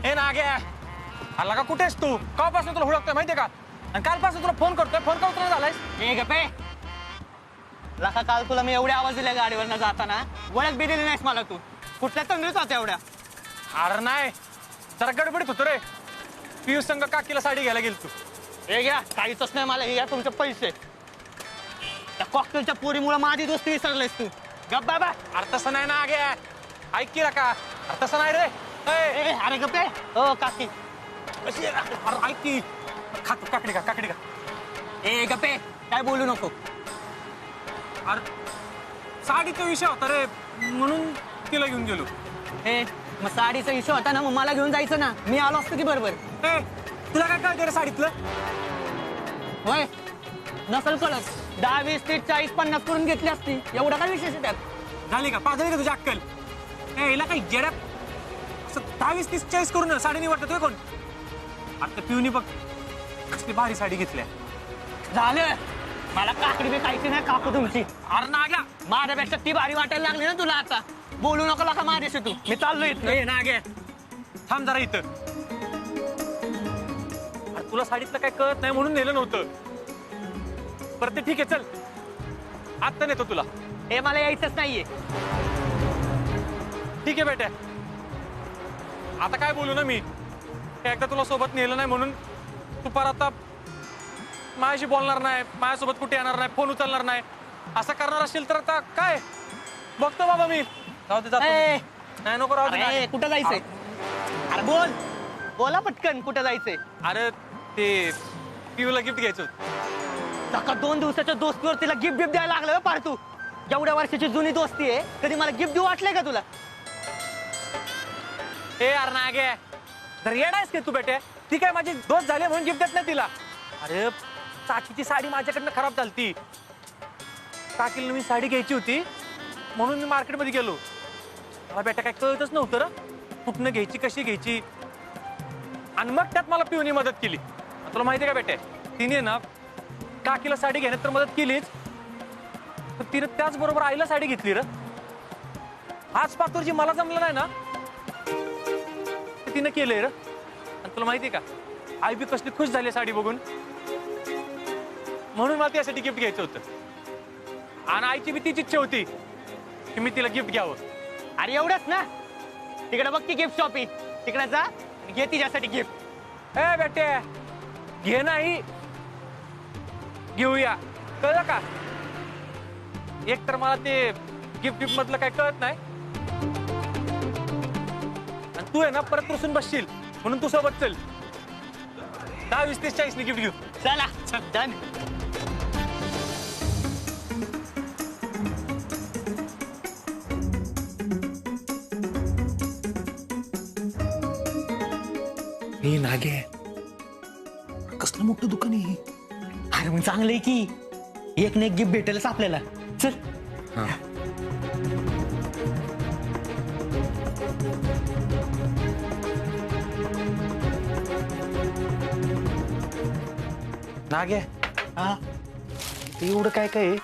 ए नाग्या, आला का? कुठेस तू? कापासून तुला हुडकतोय माहितीये का? आणि कालपासून तुला फोन करतोय, फोन का उचलून झालायस? ए गपे, लका काल तुला मी एवढे आवाज दिले गाडीवरनं जाताना, ओळख बी दिली नाहीस मला तू. कुठल्या तंद्रीत होत्या एवढ्या? अरे नाही, जरा गडबडीत होतो रे. पियुष संघ काकीला साडी घ्यायला गेल तू. हे घ्या, काहीच नाही मला. हे घ्या तुमचे पैसे. त्या कॉकटेलच्या पोरीमुळे माझी दोस्ती विसरलेस तू. गप बाबा. अरे तसं नाही ना आग्या, ऐक की का? अरे तसं नाही रे. ए, अरे गपे. हो काकी. अरे ऐक की, खातो काकडी का, काकडी का? ए गपे, काय बोलू नको. अरे साडीचा विषय होता रे, म्हणून तिला घेऊन गेलो. ए, मग साडीचा इश्यू होता ना, मग मला घेऊन जायचं ना. मी आलो असतो की बरोबर. ए, तुला काय कळते रे साडीतलं? होय, नसल कळत. 10, 20, 30, 40, 50 करून घेतली असती. एवढा काय विशेष आहे त्यात? झाली का? पाजली का तुझी अक्कल? ए, हिला काही जेड्यात असं 10, 20, 30, 40 करून साडी निवडतो कोण? आता पिऊनी बघ कसली भारी साडी घेतल्या. झालं, मला काकडी बी खायची नाही काकू तुमची. अरे नाग्या, माझ्यापेक्षा ती भारी वाटायला लागली ना तुला आता. बोलू नको का माझ्याशी तू. मी चाललो इथं. ए नाग्या, थांब जरा इथं. अरे तुला साडीतलं काय कळत नाही म्हणून नेलं नव्हतं. बरं ते ठीक आहे, चल आत्ता नेतो तुला. हे मला यायचंच नाहीये. ठीक आहे बेटा, आता काय बोलू ना मी. एकदा तुला सोबत नेलं नाही म्हणून तू परत आता माझ्याशी बोलणार नाही, माझ्यासोबत कुठे येणार नाही, फोन उचलणार नाही. असं करणार असेल तर आता काय बघतो बाबा मी. जाऊ दे, जातो. ए, नाही नको राहू दे. अरे कुठं जायचंय? अरे बोल, बोला पटकन. कुठं जायचंय? अरे ते पिऊला गिफ्ट घ्यायचं होतं. सका 2 दिवसाच्या दोस्तीवर तिला गिफ्ट द्यायला लागलं पार तू. एवढ्या वर्षाची जुनी दोस्ती आहे, कधी मला गिफ्ट देऊ वाटलंय का तुला? ए यार नागे, जर येडायस का तू बेटे? ती काय माझी दोस्त झाली म्हणून गिफ्ट देत नाही तिला. अरे चाचीची साडी माझ्याकडनं खराब झालती. काकीला नवीन साडी घ्यायची होती म्हणून मी मार्केटमध्ये गेलो. मला बेटा काय कळतच नव्हतं र, कुठनं घ्यायची, कशी घ्यायची. आणि मग त्यात मला पिऊनी मदत केली. तुला माहिती आहे का बेटे, तिने ना काकीला साडी घेण्यात तर मदत केलीच, तर तिने त्याचबरोबर आईला साडी घेतली र. आज पातूर जी मला जमलं नाही ना, तिने केलंय र. आणि तुला माहितीये का, आई बी कसली खुश झाली साडी बघून. म्हणून मला त्यासाठी गिफ्ट घ्यायचं होतं. आणि आईची बी तीच इच्छा होती की मी तिला गिफ्ट घ्यावं. अरे एवढंच ना? तिकडे बघ की गिफ्ट शॉपिंग. तिकडे जा, घे तिच्यासाठी गिफ्ट. ए बेटे, घे नाही घेऊया, कळलं का? एक तर मला ते गिफ्ट मधलं काय कळत नाही, आणि तू आहे ना परत रुसून बसशील म्हणून तू सोबत चल. 10, 20, 30, 40 गिफ्ट घेऊ. चला चल, डन. हे नागे, कसलं मोठं दुकान आहे. अरे मग चांगलंय की, एक ना एक गिफ्ट भेटेलच आपल्याला. चल. नागे, हा, एवढं काय काय आहे?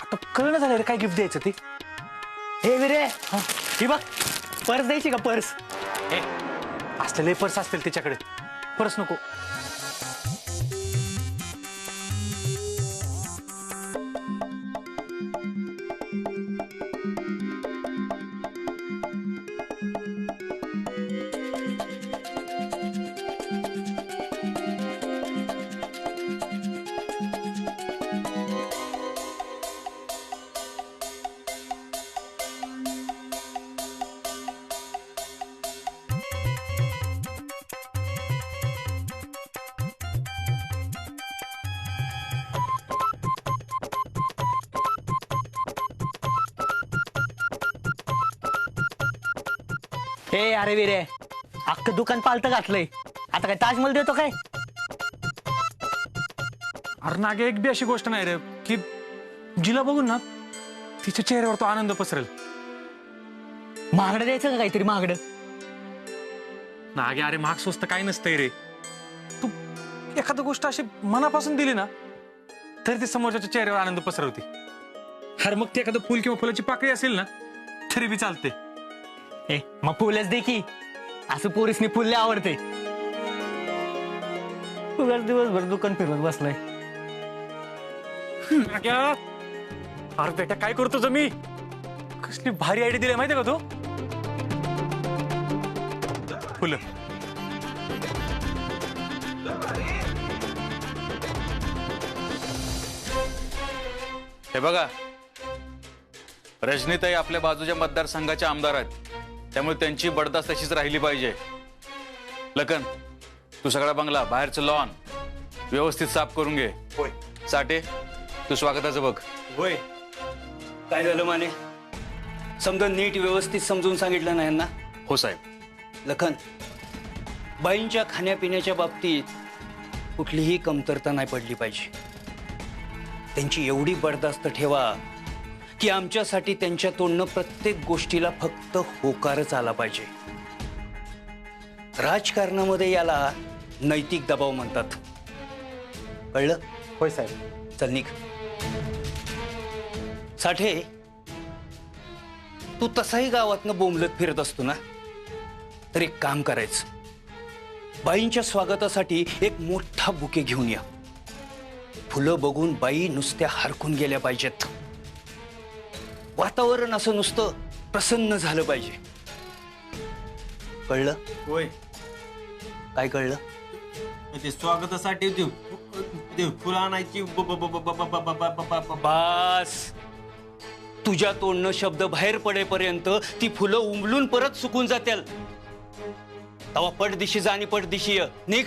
आता कळलं झालं रे काय गिफ्ट द्यायचं ते. हे विरे, ही बघ, पर्स द्यायची का? पर्स असलेले पर्स असतील त्याच्याकडे. पर्स नको. हे अरे विरे, अख्खं दुकान पालतं घातलंय. आता काय ताजमहल देतो काय? अरे नागे, एक बी अशी गोष्ट नाही रे की जिला बघून ना तिच्या चेहऱ्यावर तो आनंद पसरेल. महागडं द्यायचं का काहीतरी महागडं? नागे अरे, महाग स्वस्त काही नसतंय रे. तू एखादी गोष्ट अशी मनापासून दिली ना तर ती समोरच्या चेहऱ्यावर आनंद पसरवते. अरे मग ते एखादं फुल किंवा फुलाची पाकळी असेल ना तरी बी चालते. ए मग फुलच दे की, असं पोरीसनी फुलले आवडते. उगाच दिवसभर दुकान फिरवत बसलाय. अरे बेटा काय करतो तुझं मी, कसली भारी आयडिया दिली माहितीये का तू. फुलं हे बघा, रजनीताई आपल्या बाजूच्या मतदारसंघाच्या आमदार आहेत, त्यामुळे त्यांची बडदास्त तशीच राहिली पाहिजे. लखन, तू सगळा बंगला, बाहेरचं लॉन व्यवस्थित साफ करून घे. होय. साठे, तू स्वागताचं बघ. होय. काय झालं माने, समजा नीट व्यवस्थित समजून सांगितलं नाही ना. हो साहेब. लखन, बाईंच्या खाण्यापिण्याच्या बाबतीत कुठलीही कमतरता नाही पडली पाहिजे. त्यांची एवढी बर्दास्त ठेवा की आमच्यासाठी त्यांच्या तोंडनं प्रत्येक गोष्टीला फक्त होकारच आला पाहिजे. राजकारणामध्ये याला नैतिक दबाव म्हणतात. कळलं? होय साहेब. चल निघ. साठे, तू तसाही गावातनं बोंबलत फिरत असतो ना, तर एक काम करायचं, बाईंच्या स्वागतासाठी एक मोठा बुके घेऊन या. फुलं बघून बाई नुसत्या हरकून गेल्या पाहिजेत. वातावरण असं नुसतं प्रसन्न झालं पाहिजे. कळलं? होय. काय कळलं? ते स्वागतासाठी फुलं आणायची. बास, तुझ्या तोंडनं शब्द बाहेर पडेपर्यंत ती फुलं उमलून परत सुकून जातील. तवा पडदिशी जा आणि पडदिशी ये. निघ.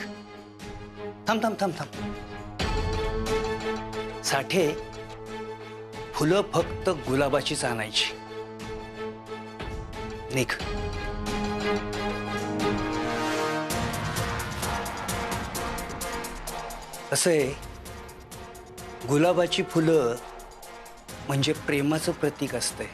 थांब थांब थांब थांब. साठे, फुलं फक्त गुलाबाचीच आणायची. निघ. कसं आहे, गुलाबाची फुलं म्हणजे प्रेमाचं प्रतीक असते.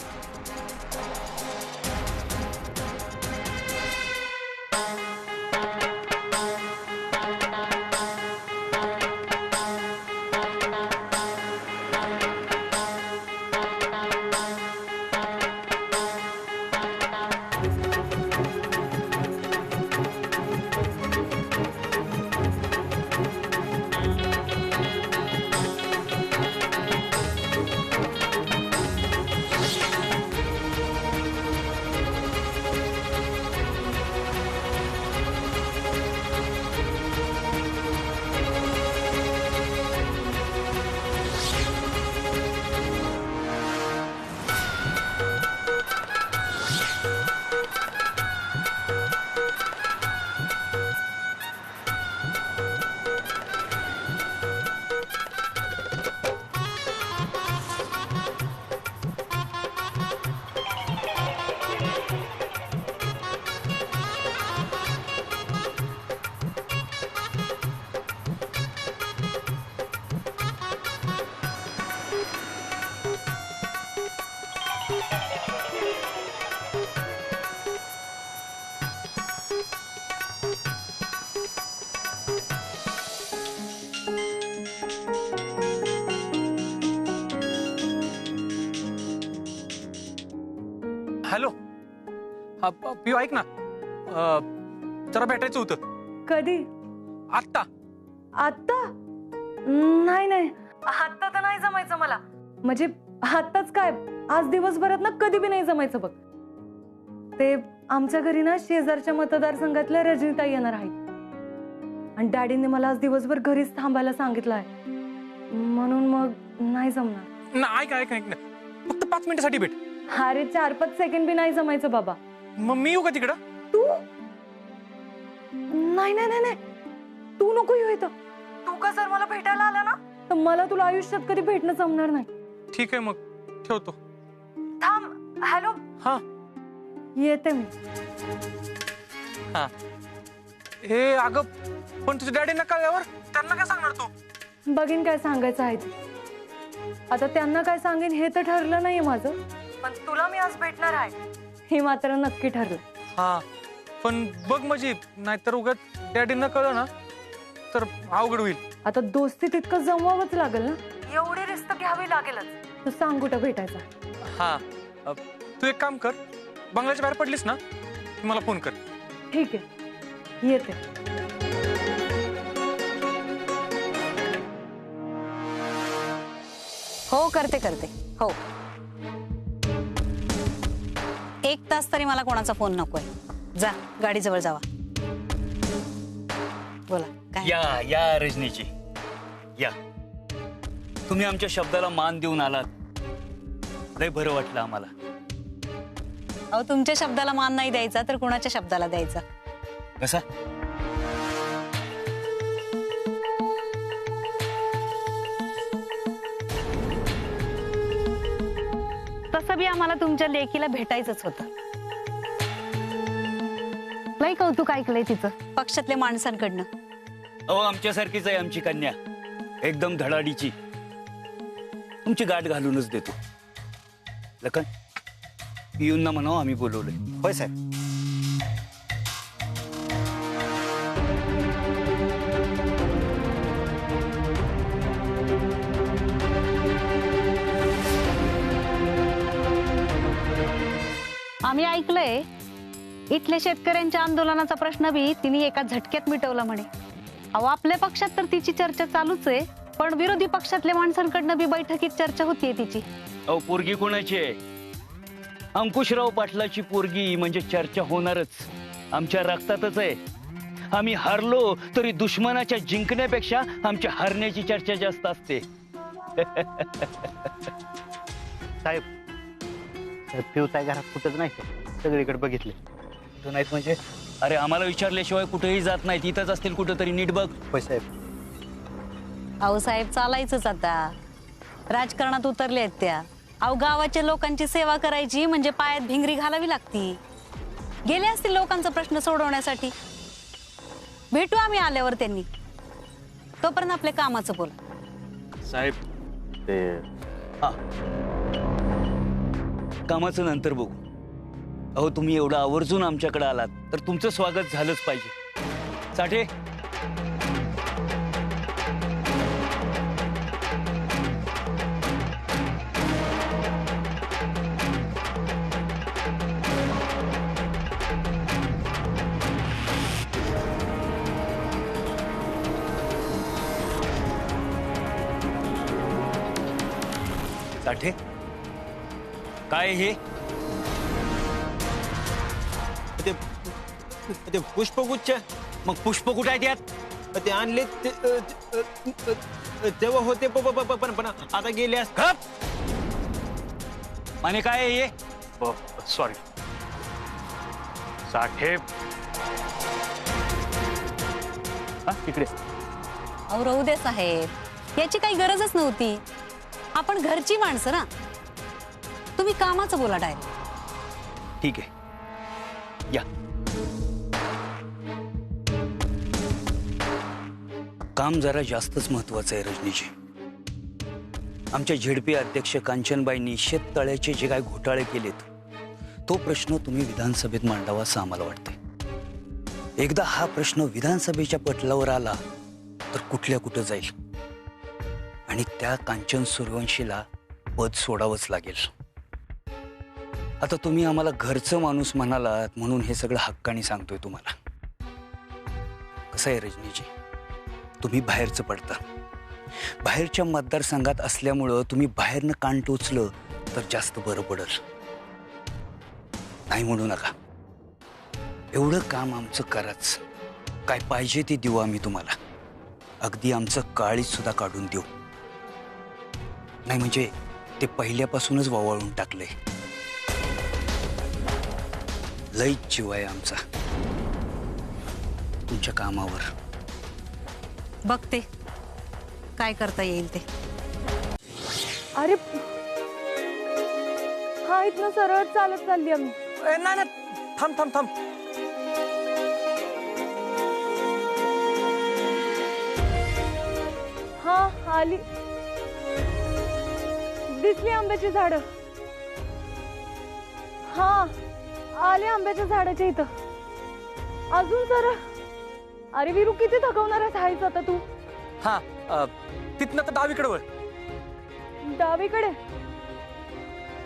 हॅलो. हा पिऊ ऐक ना, जरा भेटायचं होतं. कधी? आत्ता. आत्ता? नाही नाही, आत्ता तर नाही जमायचं मला. म्हणजे आत्ताच काय, आज दिवसभरात ना कधी बी नाही जमायचं बघ. ते आमच्या घरी ना शेजारच्या मतदारसंघातल्या रजनीताई येणार आहेत आणि डॅडीने मला आज दिवसभर घरीच थांबायला सांगितलं आहे, म्हणून मग नाही जमणार. ना ऐक ऐक ऐक ना, फक्त 5 मिनिटासाठी भेट. अरे 4-5 सेकंड बी नाही जमायचं बाबा. मग मी येऊ का तिकडं? तू? नाही नाही नाही नाही, तू नको येऊ इथं. तू का जर मला भेटायला आला ना तर मला तुला आयुष्यात कधी भेटणं जमणार नाही. ठीक आहे, मग ठेवतो. थांब. हॅलो. हा येते मी. हा. हे अगं, पण तुझ्या डॅडींना कळल्यावर त्यांना काय सांगणार तू? बघीन काय सांगायचं आहे ते. आता त्यांना काय सांगेन हे तर ठरलं नाहीये माझं, पण तुला मी आज भेटणार आहे हे मात्र नक्की ठरलं. हा, पण बघ म्हणजे नाहीतर उगाच डॅडींना कळलं ना तर अवघड होईल. आता दोस्ती तितकं जमवावंच लागेल ना, एवढी रिस्क घ्यावी लागेलच. तू सांग कुठं भेटायचं. हा, तू एक काम कर, बंगल्याच्या बाहेर पडलीस ना की मला फोन कर. ठीक आहे, येते. हो करते करते हो. 1 तास तरी मला कोणाचा फोन नकोय. जा गाडीजवळ जावा. बोला काय? या रजनीजी या. तुम्ही आमच्या शब्दाला मान देऊन आलात, लय बरं वाटलं आम्हाला. अहो तुमच्या शब्दाला मान नाही द्यायचा तर कुणाच्या शब्दाला द्यायचा? कसा? तसं बी आम्हाला तुमच्या लेकीला भेटायचंच होतं. लई कौतुक ऐकलंय तिचं पक्षातल्या माणसांकडनं. अहो आमच्यासारखीच आहे आमची कन्या, एकदम धडाडीची. तुमची गाठ घालूनच देतो. लखन येऊन ना म्हणावं आम्ही बोलवलंय. होय साहेब. आम्ही ऐकलंय इथल्या शेतकऱ्यांच्या आंदोलनाचा प्रश्न बी तिने एका झटक्यात मिटवला म्हणे. अहो आपल्या पक्षात तर तिची चर्चा चालूच आहे, पण विरोधी पक्षातल्या माणसांकडनं बी बैठकीत चर्चा होतीये तिची. अहो पोरगी कोणाची आहे? अंकुशराव पाटलाची पोरगी म्हणजे चर्चा होणारच. आमच्या रक्तातच आहे. आम्ही हारलो तरी दुश्मनाच्या जिंकण्यापेक्षा आमच्या हारण्याची चर्चा जास्त असते. साहेब पिवताय घरात कुठंच नाही, सगळीकडे बघितले. कुठं नाहीत म्हणजे? अरे आम्हाला विचारल्याशिवाय कुठेही जात नाहीत. इथंच असतील कुठं तरी, नीट बघ. होय साहेब. अहो साहेब चालायचंच आता. राजकारणात उतरले आहेत त्या. अहो गावाच्या लोकांची सेवा करायची म्हणजे पायात भिंगरी घालावी लागती. गेले असतील लोकांचा प्रश्न सोडवण्यासाठी. भेटू आम्ही आल्यावर त्यांनी. तोपर्यंत आपल्या कामाचं बोला. साहेब ते हा कामाचं नंतर बघू. अहो तुम्ही एवढं आवर्जून आमच्याकडे आलात तर तुमचं स्वागत झालंच पाहिजे. साठे साठे काय हे? ते ते पुष्पगुच्छ मग पुष्प कुठे आहेत यात? ते आणले तेव्हा होते पण आता गेले गप! आणि काय आहे हे? सॉरी साठे. इकडे अहो राहू दे साहेब, याची काही गरजच नव्हती. आपण घरची माणसं ना. तुम्ही कामाचं बोला डायरेक्ट. ठीक आहे या. काम जरा जास्तच महत्वाचं आहे रजनीजी. आमच्या झेडपी अध्यक्ष कांचनबाईंनी शेततळ्याचे जे काय घोटाळे केलेत तो प्रश्न तुम्ही विधानसभेत मांडावा असं आम्हाला वाटतंय. एकदा हा प्रश्न विधानसभेच्या पटलावर आला तर कुठल्या कुठं जाईल आणि त्या कांचन सूर्यवंशीला पद सोडावंच लागेल. आता तुम्ही आम्हाला घरचं माणूस म्हणालात म्हणून हे सगळं हक्काने सांगतोय तुम्हाला. कसं आहे रजनीजी, तुम्ही बाहेरचं पडता. बाहेरच्या मतदारसंघात असल्यामुळं तुम्ही बाहेरनं कान टोचलं तर जास्त बरं पडेल. नाही म्हणू नका. एवढं काम आमचं कराच. काय पाहिजे ते देऊ आम्ही तुम्हाला. अगदी आमचं काळीज सुद्धा काढून देऊ. नाही म्हणजे ते पहिल्यापासूनच वावळून टाकलंय. लईच जीव आहे आमचा तुमच्या कामावर. बघते काय करता येईल ते. अरे हा इथनं सरळ चालत चालली आम्ही. नाही नाही, थांब थांब थांब. हा आली. दिसली आंब्याची झाडं. हा आले आंब्याच्या झाडाच्या इथं. अजून सर. अरे विरू किती थकवणार आहेस आता तू. हा तिथनं तर डावीकडे वळ. डावीकडे.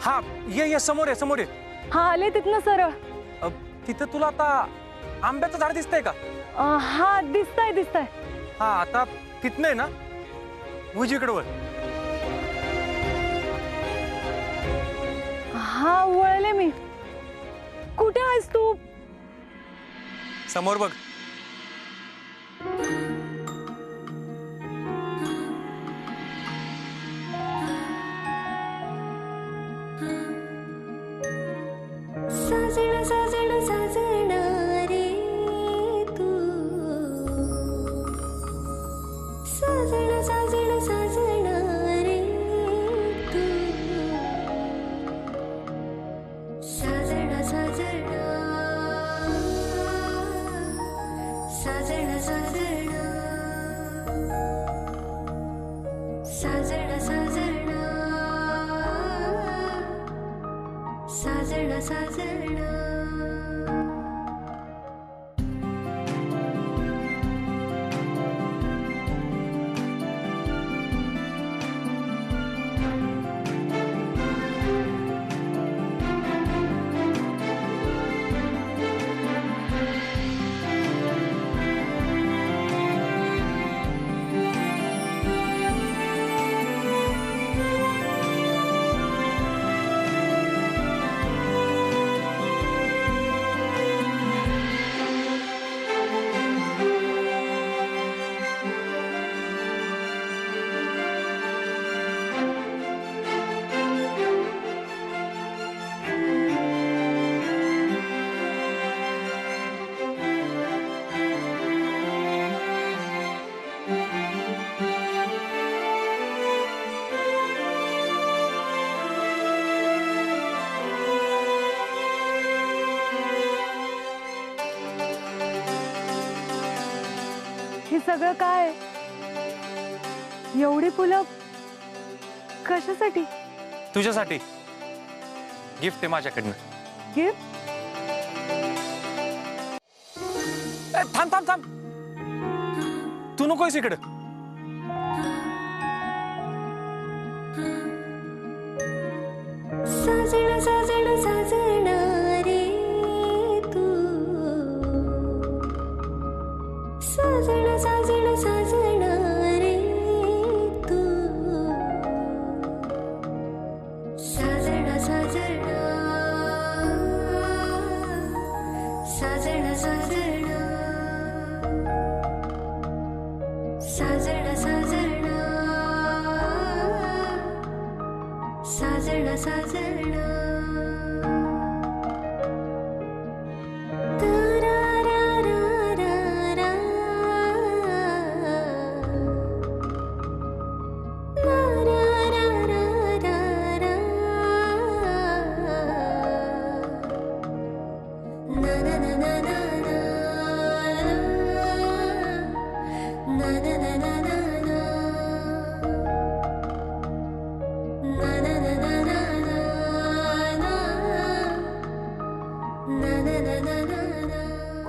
हा ये ये समोर आहे समोर आहे. हा आले तिथनं सरळ. तिथं तुला आता आंब्याचं झाड दिसतंय का? हा दिसतंय दिसतंय. हा आता तिथनं आहे ना उजवीकडे वळ. हा वळले मी. कुठे आहेस तू? समोर बघ. साजण साजण साजण रे तू साजण साजण साजण रे तू साजण साजण साजण साजण साजण साजण साजण साजण. हे सगळं काय? एवढी फुलं कशासाठी? तुझ्यासाठी गिफ्ट आहे माझ्याकडनं. गिफ्ट? थांब थांब थांब. तू नकोयस इकडं. साजण साजण साजण रे तू साजण साजण साजण रे तू साजण साजण साजण साजण साजण साजण साजण साजण.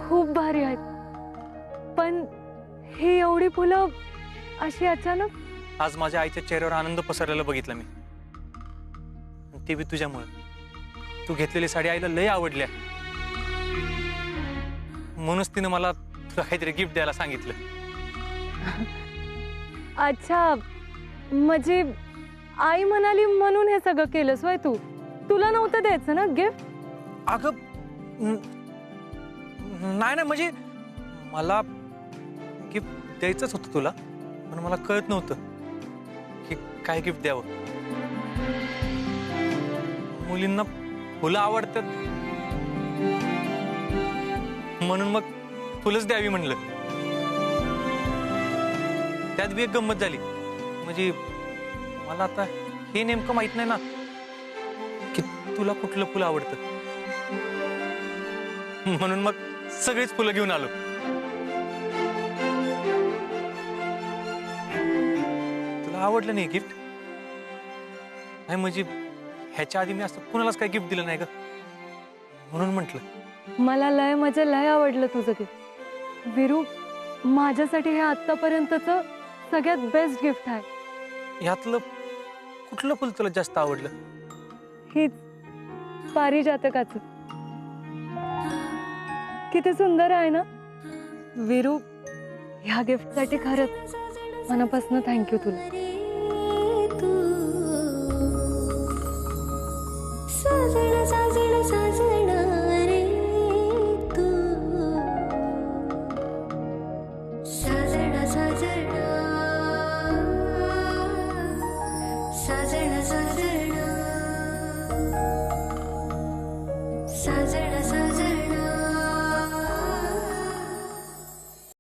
खूप भारी आहेत. पण ही एवढी फुलं अशी अचानक? आज माझ्या आईच्या चेहऱ्यावर आनंद पसरलेला बघितला मी. ते बी तुझ्यामुळे. तू घेतलेली साडी आईला लय आवडल्या म्हणूनच तिने मला तुला काहीतरी गिफ्ट द्यायला सांगितलं. अच्छा, म्हणजे आई म्हणाली म्हणून हे सगळं केलंस होय तू? तुला नव्हतं द्यायचं ना गिफ्ट? अगं नाही ना, म्हणजे मला गिफ्ट द्यायचंच होतं तुला, पण मला कळत नव्हतं की काय गिफ्ट द्यावं. मुलींना फुलं आवडतात म्हणून मग फुलंच द्यावी म्हणलं. त्यात बी एक गंमत झाली. म्हणजे मला आता हे नेमकं माहित नाही ना की तुला कुठलं फुलं आवडतं, म्हणून मग सगळीच फुलं घेऊन आलो. तुला आवडलं नाही गिफ्ट? नाही म्हणजे ह्याच्या आधी मी असं कुणालाच काही गिफ्ट दिलं नाही का, म्हणून म्हटलं. मला लय आवडलं तुझं गिफ्ट विरू. माझ्यासाठी हे आतापर्यंतचं सगळ्यात बेस्ट गिफ्ट आहे. ह्यातलं कुठलं फुल तुला जास्त आवडलं? हीच पारिजातकाचं. किती सुंदर आहे ना विरू. ह्या गिफ्टसाठी खरंच मनापासून थँक्यू तुला. साजणा साजणा साजणा रे तू. साजणा साजणा साजणा साजणा साजणा